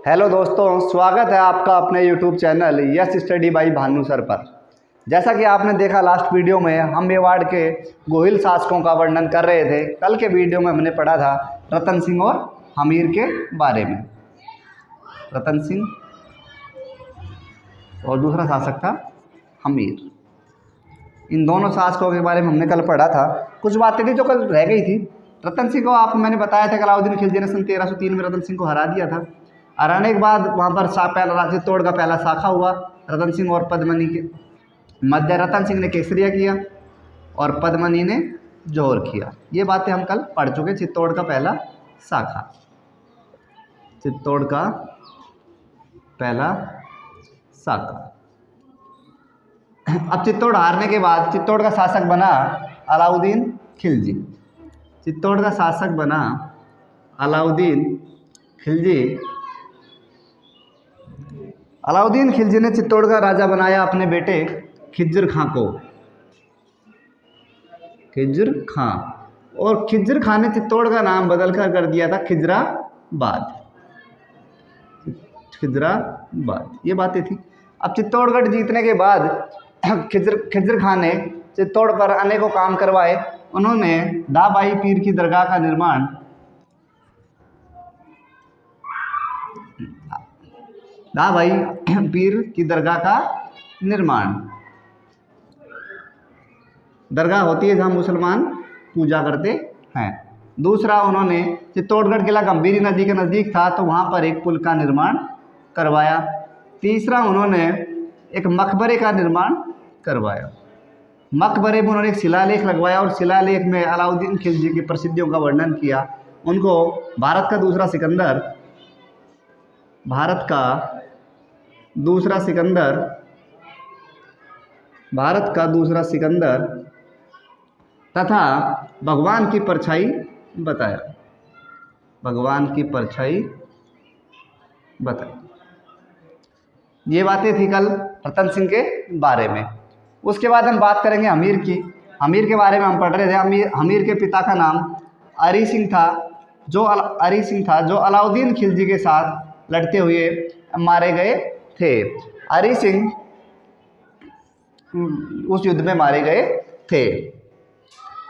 Hello दोस्तों, स्वागत है आपका अपने YouTube channel yes study by Bhanu sir पर। जैसा कि आपने देखा लास्ट वीडियो में हम मेवाड़ के गोहिल शासकों का वर्णन कर रहे थे। कल के वीडियो में हमने पढ़ा था रतन सिंह और हमीर के बारे में। रतन सिंह और दूसरा शासक था हमीर। इन दोनों शासकों के बारे में हमने कल पढ़ा था। कुछ बातें थी जो कल रह गई थी। रतन सिंह को आपको मैंने बताया था अलाउद्दीन खिलजी ने सन 1303 में रतन सिंह को हरा दिया था। हराने के बाद वहाँ पर पहला चित्तौड़ का पहला शाखा हुआ रतन सिंह और पद्मनी के मध्य। रतन सिंह ने केसरिया किया और पद्मनी ने जौहर किया। ये बातें हम कल पढ़ चुके। चित्तौड़ का पहला शाखा, चित्तौड़ का पहला शाखा। अब चित्तौड़ हारने के बाद चित्तौड़ का शासक बना अलाउद्दीन खिलजी। चित्तौड़ का शासक बना अलाउद्दीन खिलजी। अलाउद्दीन खिलजी ने चित्तौड़ का राजा बनाया अपने बेटे खिज्र खां को। खिज्र खां। और खिज्र खां ने चित्तौड़ का नाम बदलकर कर दिया था खिजराबाद। खिजराबाद, ये बातें थी। अब चित्तौड़गढ़ जीतने के बाद खिज्र खां ने चित्तौड़ पर अनेकों काम करवाए। उन्होंने दाबाई पीर की दरगाह का निर्माण, दाबाई पीर की दरगाह का निर्माण, दरगाह होती है जहाँ मुसलमान पूजा करते हैं। दूसरा, उन्होंने चित्तौड़गढ़ किला गंभीरी नदी के नज़दीक था तो वहाँ पर एक पुल का निर्माण करवाया। तीसरा, उन्होंने एक मकबरे का निर्माण करवाया। मकबरे में उन्होंने एक शिलालेख लगवाया और शिलालेख में अलाउद्दीन खिलजी की प्रसिद्धियों का वर्णन किया। उनको भारत का दूसरा सिकंदर तथा भगवान की परछाई बताया। भगवान की परछाई बताया। ये बातें थी कल रतन सिंह के बारे में। उसके बाद हम बात करेंगे हमीर की। हमीर के बारे में हम पढ़ रहे थे। हमीर के पिता का नाम अरी सिंह था, जो अलाउद्दीन खिलजी के साथ लड़ते हुए मारे गए थे। अरी सिंह उस युद्ध में मारे गए थे।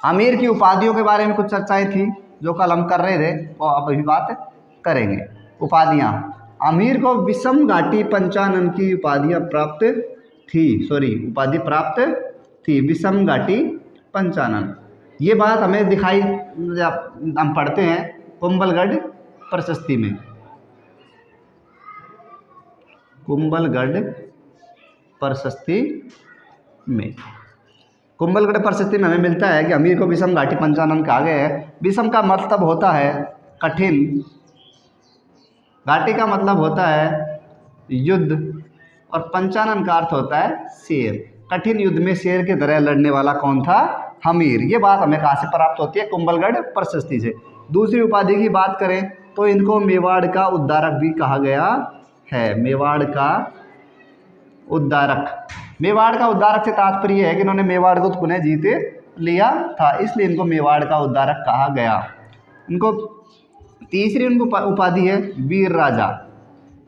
अमीर की उपाधियों के बारे में कुछ चर्चाएं थी जो कल हम कर रहे थे, वो अब अभी बात करेंगे। उपाधियाँ, अमीर को विषम घाटी पंचानन की उपाधियाँ प्राप्त थी। विषम घाटी पंचानन, ये बात हमें दिखाई, हम पढ़ते हैं कुंभलगढ़ प्रशस्ति में। कुंभलगढ़ प्रशस्ति में हमें मिलता है कि अमीर को विषम घाटी पंचानन कहा गया है। विषम का मतलब होता है कठिन, घाटी का मतलब होता है युद्ध और पंचानन का अर्थ होता है शेर। कठिन युद्ध में शेर के तरह लड़ने वाला कौन था? हमीर। ये बात हमें कहाँ से प्राप्त होती है? कुंभलगढ़ प्रशस्ति से। दूसरी उपाधि की बात करें तो इनको मेवाड़ का उद्धारक भी कहा गया है। मेवाड़ का उद्धारक। मेवाड़ का उद्धारक से तात्पर्य है कि इन्होंने मेवाड़ को पुनः जीत लिया था, इसलिए इनको मेवाड़ का उद्धारक कहा गया। इनको तीसरी उपाधि है वीर राजा।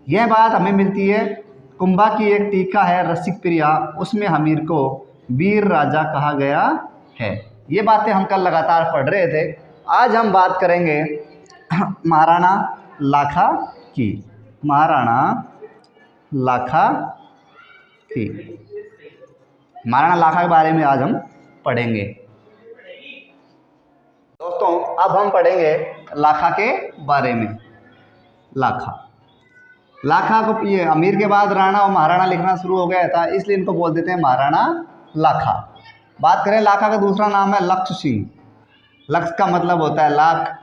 यह बात हमें मिलती है कुंभा की एक टीका है रसिक प्रिया, उसमें हमीर को वीर राजा कहा गया है। ये बातें हम कल लगातार पढ़ रहे थे। आज हम बात करेंगे महाराणा लाखा की। महाराणा लाखा के बारे में आज हम पढ़ेंगे। दोस्तों, अब हम पढ़ेंगे लाखा के बारे में। लाखा को, ये अमीर के बाद राणा और महाराणा लिखना शुरू हो गया था, इसलिए इनको बोल देते हैं महाराणा लाखा। बात करें लाखा का दूसरा नाम है लक्ष्य सिंह। लक्ष्य का मतलब होता है लाख,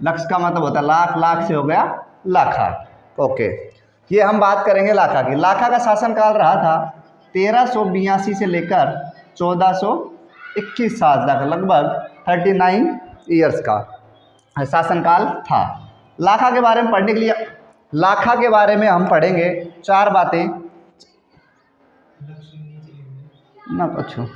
लक्ष्य का मतलब होता है लाख, लाख से हो गया लाखा। ओके, ये हम बात करेंगे लाखा की। लाखा का शासनकाल रहा था 1382 से लेकर 1421 साल तक, लगभग 39 ईयर्स का शासनकाल था। लाखा के बारे में पढ़ने के लिए, लाखा के बारे में हम पढ़ेंगे 4 बातें ना। अच्छा,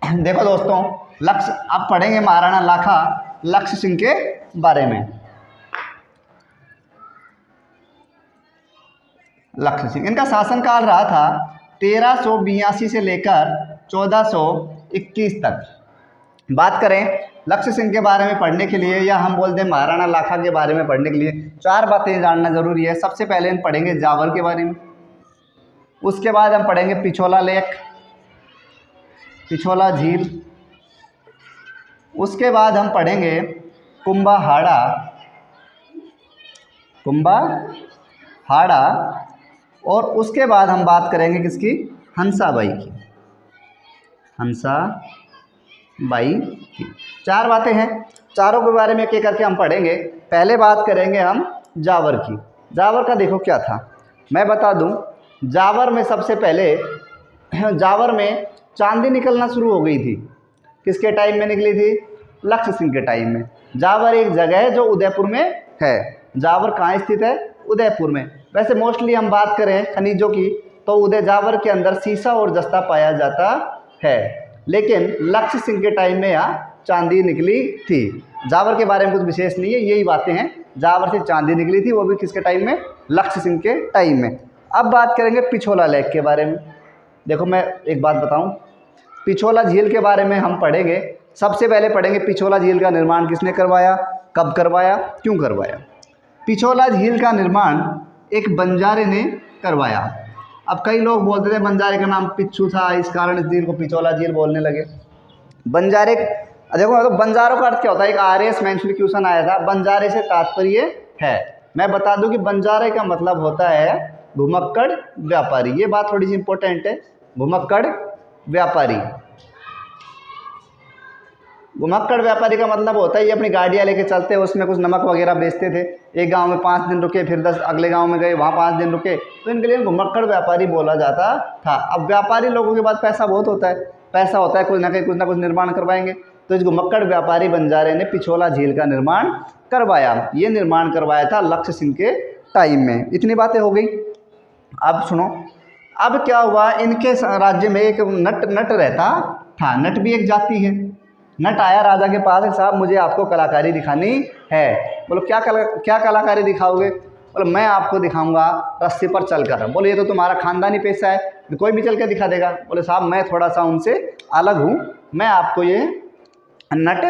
देखो दोस्तों, लक्ष्य, अब पढ़ेंगे महाराणा लाखा लक्ष्य सिंह के बारे में। लक्ष्य सिंह। इनका शासनकाल रहा था 1382 से लेकर 1421 तक। बात करें लक्ष्य सिंह के बारे में पढ़ने के लिए, या हम बोल दें महाराणा लाखा के बारे में पढ़ने के लिए, 4 बातें जानना जरूरी है। सबसे पहले हम पढ़ेंगे जावर के बारे में, उसके बाद हम पढ़ेंगे पिछोला लेक, पिछोला झील, उसके बाद हम पढ़ेंगे कुंभाहाड़ा, कुंभाहाड़ा, और उसके बाद हम बात करेंगे किसकी, हंसाबाई की, हंसाबाई की। 4 बातें हैं, चारों के बारे में एक एक करके हम पढ़ेंगे। पहले बात करेंगे हम जावर की। जावर का देखो क्या था, मैं बता दूं, जावर में सबसे पहले जावर में चांदी निकलना शुरू हो गई थी। किसके टाइम में निकली थी, लक्ष्य सिंह के टाइम में। जावर एक जगह है जो उदयपुर में है। जावर कहाँ स्थित है, उदयपुर में। वैसे मोस्टली हम बात करें खनिजों की तो उदय जावर के अंदर सीसा और जस्ता पाया जाता है, लेकिन लक्ष्य सिंह के टाइम में यहाँ चांदी निकली थी। जावर के बारे में कुछ विशेष नहीं है, यही बातें हैं। जावर से चांदी निकली थी, वो भी किसके टाइम में, लक्ष्य सिंह के टाइम में। अब बात करेंगे पिछोला लेक के बारे में। देखो मैं एक बात बताऊं, पिछोला झील के बारे में हम पढ़ेंगे। सबसे पहले पढ़ेंगे पिछोला झील का निर्माण किसने करवाया, कब करवाया, क्यों करवाया। पिछोला झील का निर्माण एक बंजारे ने करवाया। अब कई लोग बोलते थे बंजारे का नाम पिच्छू था, इस कारण इस झील को पिछोला झील बोलने लगे। बंजारे, देखो तो बंजारों का अर्थ क्या होता है, एक आर्यस में क्वेश्चन आया था, बंजारे से तात्पर्य है। मैं बता दूं कि बंजारे का मतलब होता है घुमक्कड़ व्यापारी। ये बात थोड़ी सी इंपॉर्टेंट है, घुमक्कड़ व्यापारी। घुमक्कड़ व्यापारी का मतलब होता है ये अपनी गाड़ियाँ लेके चलते हैं, उसमें कुछ नमक वगैरह बेचते थे। एक गांव में 5 दिन रुके, फिर 10 अगले गांव में गए, वहाँ 5 दिन रुके, तो इनके लिए घुमक्कड़ व्यापारी बोला जाता था। अब व्यापारी लोगों के पास पैसा बहुत होता है, पैसा होता है, कुछ ना कुछ निर्माण करवाएंगे। तो इस घुमक्कड़ व्यापारी बंजारे ने पिछोला झील का निर्माण करवाया। ये निर्माण करवाया था लक्ष्य सिंह के टाइम में। इतनी बातें हो गई। अब सुनो, अब क्या हुआ, इनके राज्य में एक नट रहता था। नट भी एक जाति है। नट आया राजा के पास, साहब मुझे आपको कलाकारी दिखानी है। बोलो क्या कलाकारी दिखाओगे। बोले मैं आपको दिखाऊंगा रस्सी पर चलकर। बोले ये तो तुम्हारा खानदानी पेशा है, कोई भी चल के दिखा देगा। बोले साहब मैं थोड़ा सा उनसे अलग हूँ, मैं आपको ये नट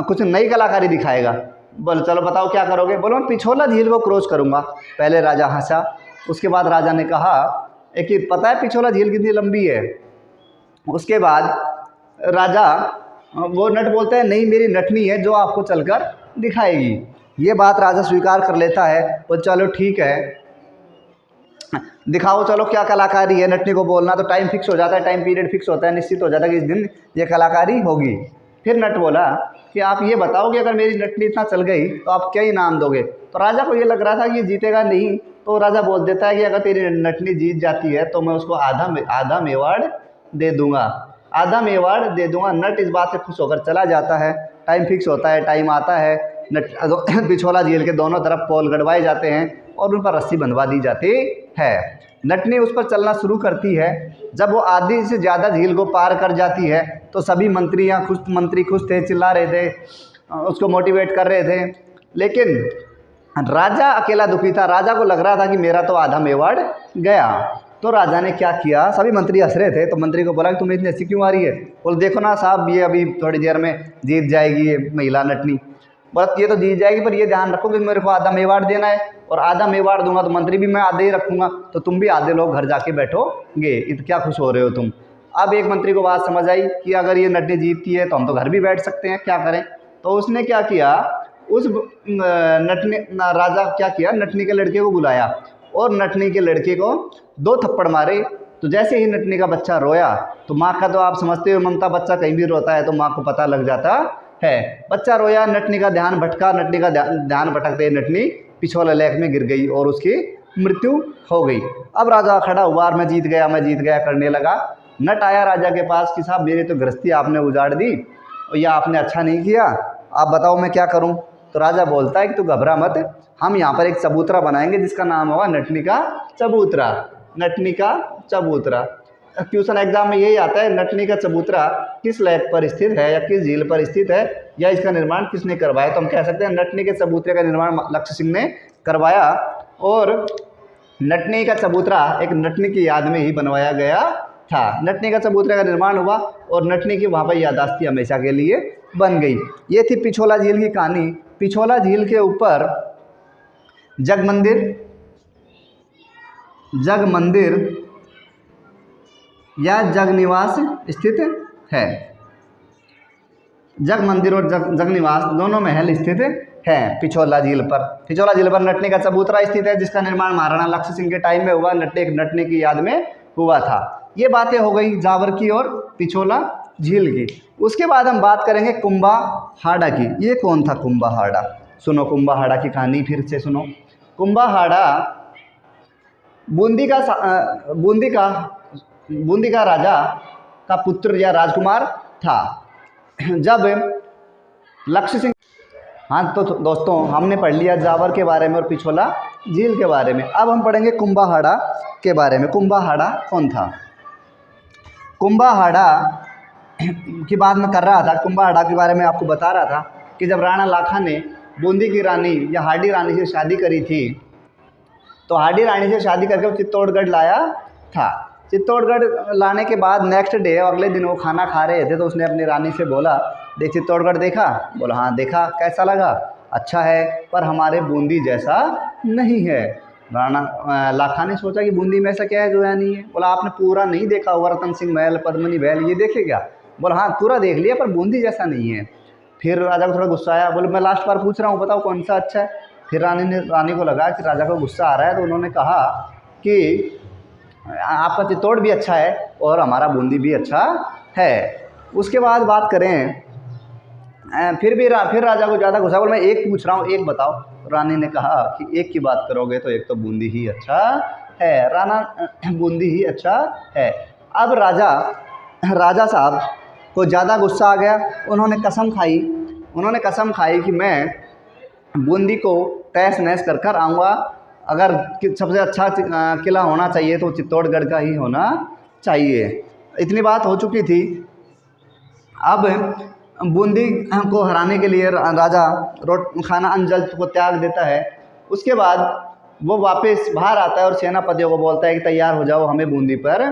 कुछ नई कलाकारी दिखाएगा। बोले चलो बताओ क्या करोगे। बोलो मैं पिछोला झील को क्रॉस करूँगा। पहले राजा हंसा, उसके बाद राजा ने कहा एक पता है पिछोला झील कितनी लंबी है। उसके बाद राजा वो नट बोलता है नहीं मेरी नटनी है जो आपको चलकर दिखाएगी। ये बात राजा स्वीकार कर लेता है। वो चलो ठीक है दिखाओ, चलो क्या कलाकारी है। नटनी को बोलना तो टाइम फिक्स हो जाता है, टाइम पीरियड फिक्स होता है, निश्चित हो जाता है कि इस दिन ये कलाकारी होगी। फिर नट बोला कि आप ये बताओ कि अगर मेरी नटनी इतना चल गई तो आप क्या इनाम दोगे। तो राजा को ये लग रहा था कि ये जीतेगा नहीं, तो राजा बोल देता है कि अगर तेरी नटनी जीत जाती है तो मैं उसको आधा मेवाड़ दे दूंगा, आधा मेवाड़ दे दूंगा। नट इस बात से खुश होकर चला जाता है। टाइम फिक्स होता है, टाइम आता है, नट पिछोला झील के दोनों तरफ पोल गड़वाए जाते हैं और उन पर रस्सी बंधवा दी जाती है। नटनी उस पर चलना शुरू करती है। जब वो आधी से ज़्यादा झील को पार कर जाती है तो सभी मंत्री खुश थे, चिल्ला रहे थे, उसको मोटिवेट कर रहे थे। लेकिन राजा अकेला दुखी था। राजा को लग रहा था कि मेरा तो आधा मेवाड़ गया। तो राजा ने क्या किया, सभी मंत्री हंस रहे थे, तो मंत्री को बोला कि तुम्हें इतनी हंसी क्यों आ रही है। बोल देखो ना साहब ये अभी थोड़ी देर में जीत जाएगी ये महिला नटनी। बोला ये तो जीत जाएगी पर ये ध्यान रखो कि मेरे को आधा मेवाड़ देना है, और आधा मेवाड़ दूंगा तो मंत्री भी मैं आधे ही रखूंगा, तो तुम भी आधे लोग घर जाके बैठोगे। इत क्या खुश हो रहे हो तुम। अब एक मंत्री को बात समझ आई कि अगर ये नटनी जीतती है तो हम तो घर भी बैठ सकते हैं, क्या करें। तो उसने क्या किया, उस राजा क्या किया, नटनी के लड़के को बुलाया और नटनी के लड़के को 2 थप्पड़ मारे। तो जैसे ही नटनी का बच्चा रोया, तो माँ का तो आप समझते हो ममता, बच्चा कहीं भी रोता है तो माँ को पता लग जाता है। बच्चा रोया, नटनी का ध्यान भटका, नटनी का ध्यान भटकते नटनी पिछोला लेक में गिर गई और उसकी मृत्यु हो गई। अब राजा खड़ा हुआ और मैं जीत गया करने लगा। नट आया राजा के पास कि साहब मेरी तो गृहस्थी आपने उजाड़ दी और यह आपने अच्छा नहीं किया, आप बताओ मैं क्या करूं। तो राजा बोलता है कि तू घबरा मत, हम यहाँ पर एक चबूतरा बनाएंगे जिसका नाम होगा नटनी का चबूतरा। नटनी का चबूतरा क्वेश्चन एग्जाम में यही आता है, नटनी का चबूतरा किस लेक पर स्थित है या किस झील पर स्थित है या इसका निर्माण किसने करवाया। तो हम कह सकते हैं नटनी के चबूतरे का निर्माण लक्ष्य सिंह ने करवाया। और नटनी का चबूतरा एक नटनी की याद में ही बनवाया गया था। नटनी का चबूतरे का निर्माण हुआ और नटनी की वहाँ पर याददाश्त हमेशा के लिए बन गई। ये थी पिछोला झील की कहानी। पिछोला झील के ऊपर जग मंदिर या जग निवास स्थित है। जग मंदिर और जग निवास दोनों महल स्थित हैं पिछोला झील पर। पिछोला झील पर नटनी का चबूतरा स्थित है, जिसका निर्माण महाराणा लक्ष्य सिंह के टाइम में हुआ। नटनी की याद में हुआ था। ये बातें हो गई जावर की और पिछोला झील की। उसके बाद हम बात करेंगे कुंभाहाड़ा की। ये कौन था कुंभाहाड़ा? सुनो कुंभाहाड़ा की कहानी फिर से सुनो। कुंभाहाड़ा बूंदी का राजा का पुत्र या राजकुमार था। जब लक्ष्य सिंह, हाँ तो दोस्तों हमने पढ़ लिया जावर के बारे में और पिछोला झील के बारे में। अब हम पढ़ेंगे कुंभाहाड़ा के बारे में। कुंभाहाड़ा कौन था? कुंभाहाड़ा की बात मैं कर रहा था। कुंभाहाड़ा के बारे में आपको बता रहा था कि जब राणा लाखा ने बूंदी की रानी या हाडी रानी से शादी करी थी, तो हाडी रानी से शादी करके वो चित्तौड़गढ़ लाया था। चित्तौड़गढ़ लाने के बाद नेक्स्ट डे अगले दिन वो खाना खा रहे थे, तो उसने अपनी रानी से बोला, देख चित्तौड़गढ़ देखा? बोला हाँ देखा। कैसा लगा? अच्छा है, पर हमारे बूंदी जैसा नहीं है। राणा लाखा ने सोचा कि बूंदी में ऐसा क्या है जो यहाँ नहीं है। बोला आपने पूरा नहीं देखा होगा, रतन सिंह महल, पद्मनी महल, ये देखे क्या? बोला हाँ पूरा देख लिया, पर बूंदी जैसा नहीं है। फिर राजा को थोड़ा गुस्सा आया। बोले मैं लास्ट बार पूछ रहा हूँ, बताओ कौन सा अच्छा है। फिर रानी को लगा कि राजा को गुस्सा आ रहा है, तो उन्होंने कहा कि आपका चित्तौड़ भी अच्छा है और हमारा बूंदी भी अच्छा है। उसके बाद बात करें, फिर राजा को ज़्यादा गुस्सा। बोले मैं एक पूछ रहा हूँ, एक बताओ। रानी ने कहा कि एक की बात करोगे तो एक तो बूंदी ही अच्छा है। राणा बूंदी ही अच्छा है। अब राजा साहब को ज़्यादा गुस्सा आ गया। उन्होंने कसम खाई कि मैं बूंदी को तहस नहस कर आऊँगा। अगर सबसे अच्छा किला होना चाहिए तो चित्तौड़गढ़ का ही होना चाहिए। इतनी बात हो चुकी थी। अब बूंदी को हराने के लिए राजा खाना अंजल को त्याग देता है। उसके बाद वो वापस बाहर आता है और सेनापतियों को बोलता है कि तैयार हो जाओ, हमें बूंदी पर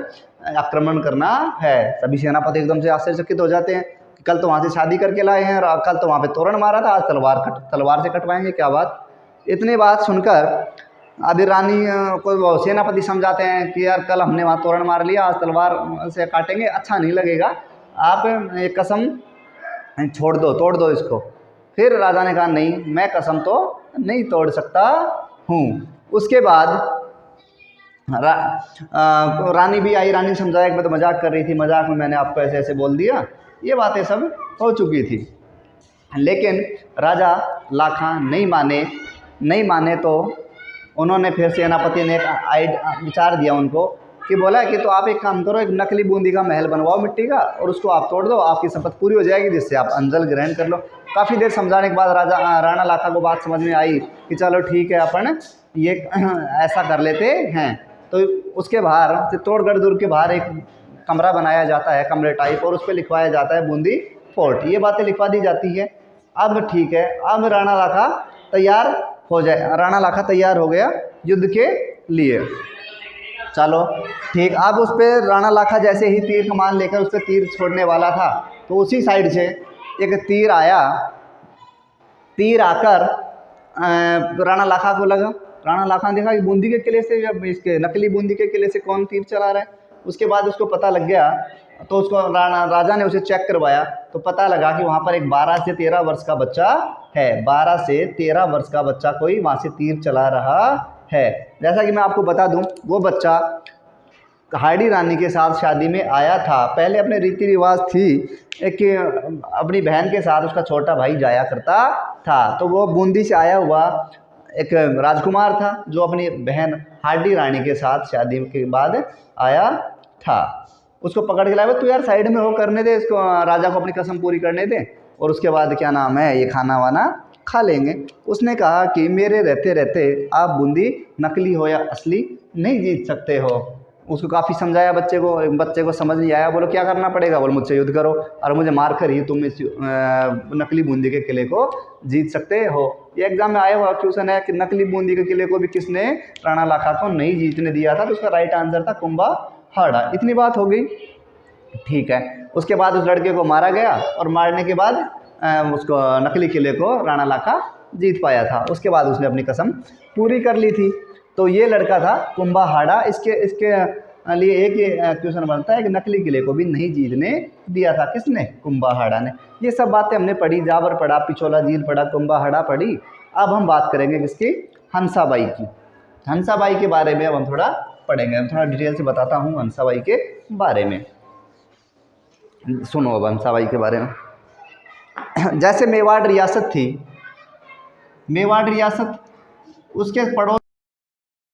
आक्रमण करना है। सभी सेनापति एकदम से आश्चर्यचकित हो जाते हैं कि कल तो वहाँ से शादी करके लाए हैं और कल तो वहाँ पे तोरण मारा था, आज तलवार से कटवाएंगे, क्या बात। इतनी बात सुनकर अभी रानी को सेनापति समझाते हैं कि यार कल हमने वहाँ तोरण मार लिया, आज तलवार से काटेंगे, अच्छा नहीं लगेगा, आप ये कसम तोड़ दो इसको। फिर राजा ने कहा नहीं, मैं कसम तो नहीं तोड़ सकता हूँ। उसके बाद रानी भी आई। रानी समझाया कि मैं तो मजाक कर रही थी, मजाक में मैंने आपको ऐसे ऐसे बोल दिया। ये बातें सब हो चुकी थी, लेकिन राजा लाखा नहीं माने तो उन्होंने फिर सेनापति ने एक विचार दिया उनको कि बोला कि तो आप एक काम करो, एक नकली बूंदी का महल बनवाओ मिट्टी का और उसको आप तोड़ दो, आपकी शपथ पूरी हो जाएगी, जिससे आप अंजल ग्रहण कर लो। काफ़ी देर समझाने के बाद राणा लाखा को बात समझ में आई कि चलो ठीक है, अपन ये ऐसा कर लेते हैं। तो उसके बाहर चित्तौड़गढ़ दुर्ग के बाहर एक कमरा बनाया जाता है, कमरे टाइप, और उस पर लिखवाया जाता है बूंदी फोर्ट। ये बातें लिखवा दी जाती है। अब ठीक है, अब राणा लाखा तैयार हो गया युद्ध के लिए। चलो ठीक। अब उस पर राणा लाखा जैसे ही तीर कमान लेकर उस पर तीर छोड़ने वाला था, तो उसी साइड से एक तीर आया। तीर आकर राणा लाखा को लगा। राणा लाखा ने देखा कि बूंदी के किले से, जब इसके नकली बूंदी के किले से कौन तीर चला रहा है। उसके बाद उसको पता लग गया, तो उसको राजा ने उसे चेक करवाया, तो पता लगा कि वहाँ पर एक 12 से 13 वर्ष का बच्चा है। 12 से 13 वर्ष का बच्चा कोई वहाँ से तीर चला रहा है। जैसा कि मैं आपको बता दूं, वो बच्चा हाडी रानी के साथ शादी में आया था। पहले अपने रीति रिवाज थी कि अपनी बहन के साथ उसका छोटा भाई जाया करता था, तो वो बूंदी से आया हुआ एक राजकुमार था जो अपनी बहन हाडी रानी के साथ शादी के बाद आया था। उसको पकड़ के लाया, तू यार साइड में हो, करने दे इसको, राजा को अपनी कसम पूरी करने दे, और उसके बाद क्या नाम है, ये खाना वाना खा लेंगे। उसने कहा कि मेरे रहते रहते आप बूंदी नकली हो या असली नहीं जीत सकते हो। उसको काफ़ी समझाया, बच्चे को समझ नहीं आया। बोलो क्या करना पड़ेगा? बोलो मुझसे युद्ध करो और मुझे मार कर ही तुम इस नकली बूंदी के किले को जीत सकते हो। ये एग्जाम में आया हुआ क्वेश्चन है कि नकली बूंदी के किले को भी किसने राणा लाखा को नहीं जीतने दिया था, तो उसका राइट आंसर था कुंभाहाड़ा। इतनी बात हो गई, ठीक है। उसके बाद उस लड़के को मारा गया और मारने के बाद उसको नकली किले को राणा लाखा जीत पाया था। उसके बाद उसने अपनी कसम पूरी कर ली थी। तो ये लड़का था कुंभाहाड़ा। इसके लिए एक क्वेश्चन बनता है कि नकली किले को भी नहीं जीतने दिया था किसने? कुंभाहाड़ा ने। ये सब बातें हमने पढ़ी, जाबर पढ़ा, पिछोला झील पढ़ा, कुंभाहाड़ा पढ़ी। अब हम बात करेंगे किसकी? हंसाबाई की। हंसाबाई के बारे में अब हम थोड़ा पढ़ेंगे। हम थोड़ा डिटेल से बताता हूँ हंसाबाई के बारे में। सुनो अब हंसाबाई के बारे में। जैसे मेवाड़ रियासत थी, मेवाड़ रियासत, उसके पड़ोस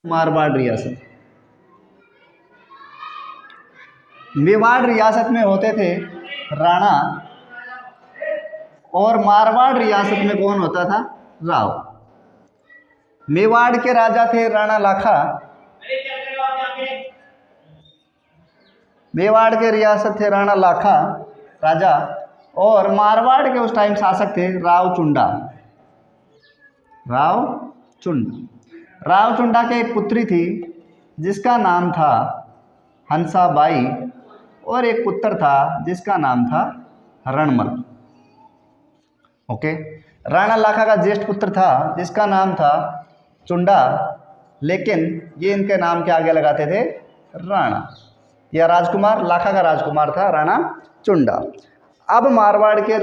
मारवाड़ रियासत। मेवाड़ रियासत में होते थे राणा और मारवाड़ रियासत में कौन होता था? राव। मेवाड़ के राजा थे राणा लाखा, मेवाड़ के रियासत थे राणा लाखा राजा, और मारवाड़ के उस टाइम शासक थे रावचुंडा। रावचुंडा के एक पुत्री थी जिसका नाम था हंसाबाई, और एक पुत्र था जिसका नाम था रणमल। ओके। राणा लाखा का ज्येष्ठ पुत्र था जिसका नाम था चुंडा, लेकिन ये इनके नाम के आगे लगाते थे राणा। यह राजकुमार, लाखा का राजकुमार था राणा चुंडा। अब मारवाड़ के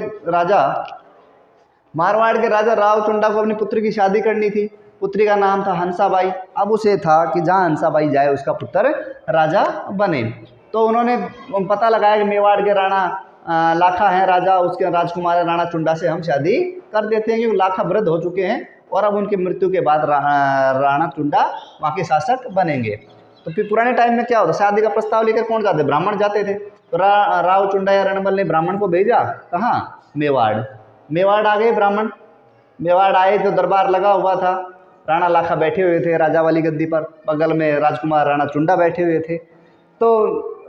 राजा रावचुंडा को अपनी पुत्री की शादी करनी थी। पुत्री का नाम था हंसाबाई। अब उसे था कि जहाँ हंसाबाई जाए उसका पुत्र राजा बने। तो उन्होंने पता लगाया कि मेवाड़ के राणा लाखा हैं राजा, उसके राजकुमार राणा चुंडा से हम शादी कर देते हैं, क्योंकि लाखा वृद्ध हो चुके हैं और अब उनकी मृत्यु के बाद राणा चुंडा वहाँ के शासक बनेंगे। तो फिर पुराने टाइम में क्या होता? शादी का प्रस्ताव लेकर कौन जाते? ब्राह्मण जाते थे। तो रावचुंडा या रणबल ने ब्राह्मण को भेजा कहाँ? मेवाड़ आ गए ब्राह्मण। मेवाड़ आए तो दरबार लगा हुआ था। राणा लाखा बैठे हुए थे राजा वाली गद्दी पर, बगल में राजकुमार राणा चुंडा बैठे हुए थे। तो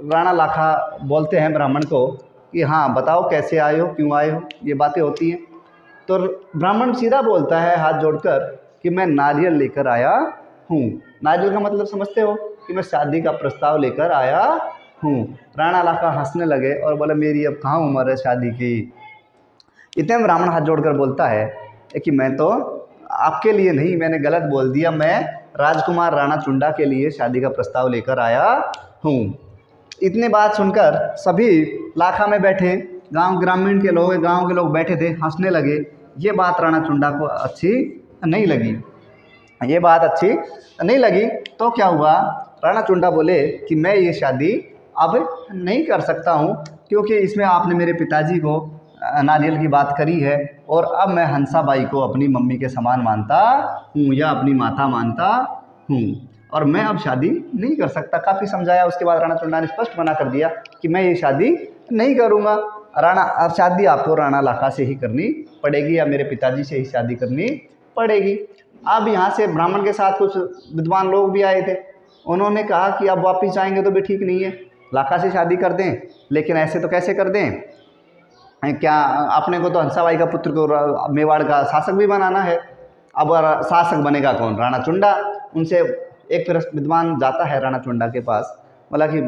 राणा लाखा बोलते हैं ब्राह्मण को कि हाँ बताओ कैसे आए हो, क्यों आए हो, ये बातें होती हैं। तो ब्राह्मण सीधा बोलता है हाथ जोड़कर कि मैं नारियल लेकर आया हूँ। नारियल का मतलब समझते हो कि मैं शादी का प्रस्ताव लेकर आया हूँ। राणा लाखा हंसने लगे और बोले मेरी अब कहाँ उम्र है शादी की। इतने में ब्राह्मण हाथ जोड़कर बोलता है कि मैं तो आपके लिए नहीं, मैंने गलत बोल दिया, मैं राजकुमार राणा चुंडा के लिए शादी का प्रस्ताव लेकर आया हूँ। इतने बात सुनकर सभी लाखा में बैठे गांव के लोग बैठे थे, हंसने लगे। ये बात राणा चुंडा को अच्छी नहीं लगी। तो क्या हुआ? राणा चुंडा बोले कि मैं ये शादी अब नहीं कर सकता हूँ, क्योंकि इसमें आपने मेरे पिताजी को नारियल की बात करी है, और अब मैं हंसाबाई को अपनी मम्मी के समान मानता हूँ या अपनी माता मानता हूँ, और मैं अब शादी नहीं कर सकता। काफ़ी समझाया। उसके बाद राणा चुंडा ने स्पष्ट मना कर दिया कि मैं ये शादी नहीं करूँगा। अब शादी आपको राणा लाखा से ही करनी पड़ेगी या मेरे पिताजी से ही शादी करनी पड़ेगी। अब यहाँ से ब्राह्मण के साथ कुछ विद्वान लोग भी आए थे। उन्होंने कहा कि अब वापिस जाएंगे तो भी ठीक नहीं है, लाखा से शादी कर दें, लेकिन ऐसे तो कैसे कर दें? क्या अपने को तो हंसाबाई का पुत्र को मेवाड़ का शासक भी बनाना है। अब शासक बनेगा कौन? राणा चुंडा। उनसे एक विद्वान जाता है राणा चुंडा के पास, बोला कि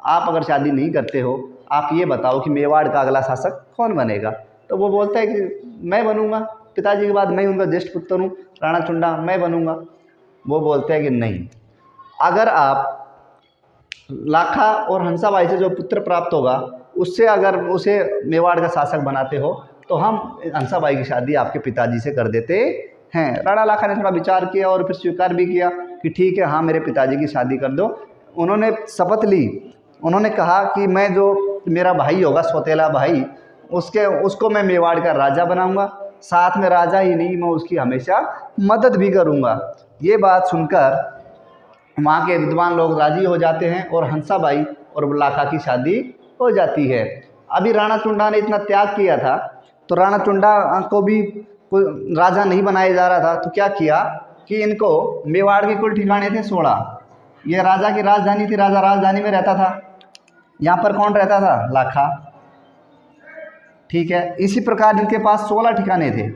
आप अगर शादी नहीं करते हो, आप ये बताओ कि मेवाड़ का अगला शासक कौन बनेगा? तो वो बोलता है कि मैं बनूंगा, पिताजी के बाद मैं उनका ज्येष्ठ पुत्र हूँ राणा चुंडा, मैं बनूंगा। वो बोलते हैं कि नहीं, अगर आप लाखा और हंसाबाई से जो पुत्र प्राप्त होगा उससे अगर उसे मेवाड़ का शासक बनाते हो तो हम हंसाबाई की शादी आपके पिताजी से कर देते हैं। राणा लाखा ने थोड़ा विचार किया और फिर स्वीकार भी किया कि ठीक है, हाँ मेरे पिताजी की शादी कर दो। उन्होंने शपथ ली। उन्होंने कहा कि मैं जो मेरा भाई होगा, सौतेला भाई, उसको मैं मेवाड़ का राजा बनाऊंगा, साथ में राजा ही नहीं, मैं उसकी हमेशा मदद भी करूंगा। ये बात सुनकर वहाँ के विद्वान लोग राजी हो जाते हैं और हंसाबाई और लाखा की शादी हो जाती है। अभी राणा चुंडा ने इतना त्याग किया था, तो राणा चुंडा को भी राजा नहीं बनाया जा रहा था, तो क्या किया कि इनको मेवाड़ के कुल ठिकाने थे 16, ये राजा की राजधानी थी, राजा राजधानी में रहता था। यहाँ पर कौन रहता था? लाखा। ठीक है, इसी प्रकार इनके पास 16 ठिकाने थे,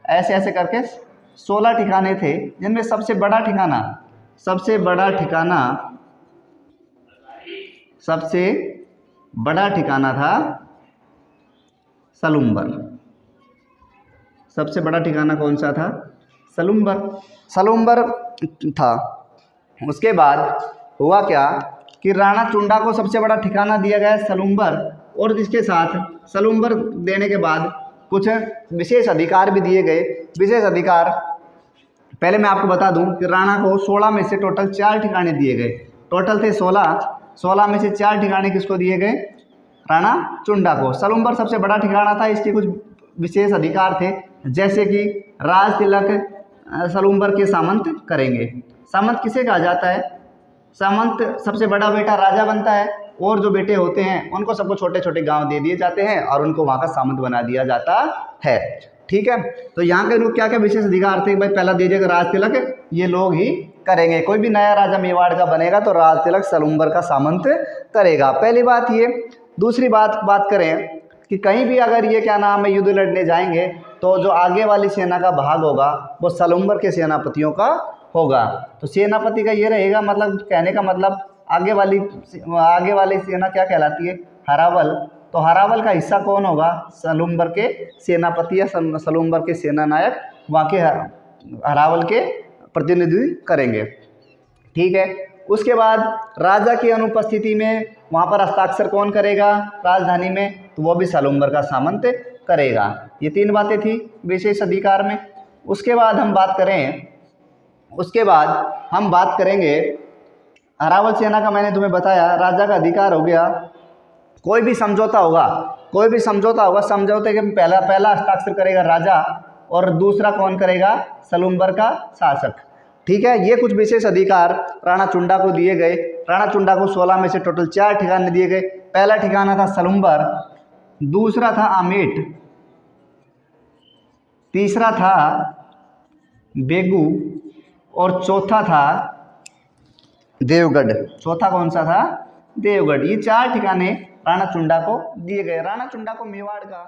ऐसे ऐसे करके 16 ठिकाने थे, जिनमें सबसे बड़ा ठिकाना था सलुम्बर। सबसे बड़ा ठिकाना कौन सा था? सलुम्बर था। उसके बाद हुआ क्या कि राणा चुंडा को सबसे बड़ा ठिकाना दिया गया सलुम्बर, और इसके साथ सलुम्बर देने के बाद कुछ विशेष अधिकार भी दिए गए। विशेष अधिकार पहले मैं आपको बता दूं कि राणा को 16 में से टोटल 4 ठिकाने दिए गए। टोटल थे 16 में से 4 ठिकाने किसको दिए गए? राणा चुंडा को। सलुम्बर सबसे बड़ा ठिकाना था, इसके कुछ विशेष अधिकार थे, जैसे कि राज तिलक सलुम्बर के सामंत करेंगे। सामंत किसे कहा जाता है? सामंत सबसे बड़ा बेटा राजा बनता है, और जो बेटे होते हैं उनको सबको छोटे छोटे गांव दे दिए जाते हैं और उनको वहाँ का सामंत बना दिया जाता है। ठीक है, तो यहाँ के लोग क्या क्या विशेष अधिकार थे? भाई पहला दे देगा राज तिलक, ये लोग ही करेंगे। कोई भी नया राजा मेवाड़ का बनेगा तो राज तिलक सलुम्बर का सामंत करेगा। पहली बात ये। दूसरी बात करें कि कहीं भी अगर ये क्या नाम है युद्ध लड़ने जाएंगे तो जो आगे वाली सेना का भाग होगा वो सलुम्बर के सेनापतियों का होगा। तो सेनापति का ये रहेगा, मतलब कहने का मतलब आगे वाली सेना क्या कहलाती है? हरावल। तो हरावल का हिस्सा कौन होगा? सलुम्बर के सेनापति या सलुम्बर के सेना नायक वहाँ के हरावल के प्रतिनिधित्व करेंगे। ठीक है, उसके बाद राजा की अनुपस्थिति में वहाँ पर हस्ताक्षर कौन करेगा राजधानी में? तो वो भी सलुम्बर का सामंत करेगा। ये 3 बातें थी विशेष अधिकार में। उसके बाद हम बात करेंगे अरावल सेना का। मैंने तुम्हें बताया राजा का अधिकार हो गया। कोई भी समझौता होगा, समझौते के पहला हस्ताक्षर करेगा राजा और दूसरा कौन करेगा? सलुम्बर का शासक। ठीक है, ये कुछ विशेष अधिकार राणा चुंडा को दिए गए। राणा चुंडा को 16 में से टोटल 4 ठिकाने दिए गए। पहला ठिकाना था सलुम्बर, दूसरा था आमेट, तीसरा था बेगू और चौथा था देवगढ़। चौथा कौन सा था? देवगढ़। ये 4 ठिकाने राणा चुंडा को दिए गए। राणा चुंडा को मेवाड़ का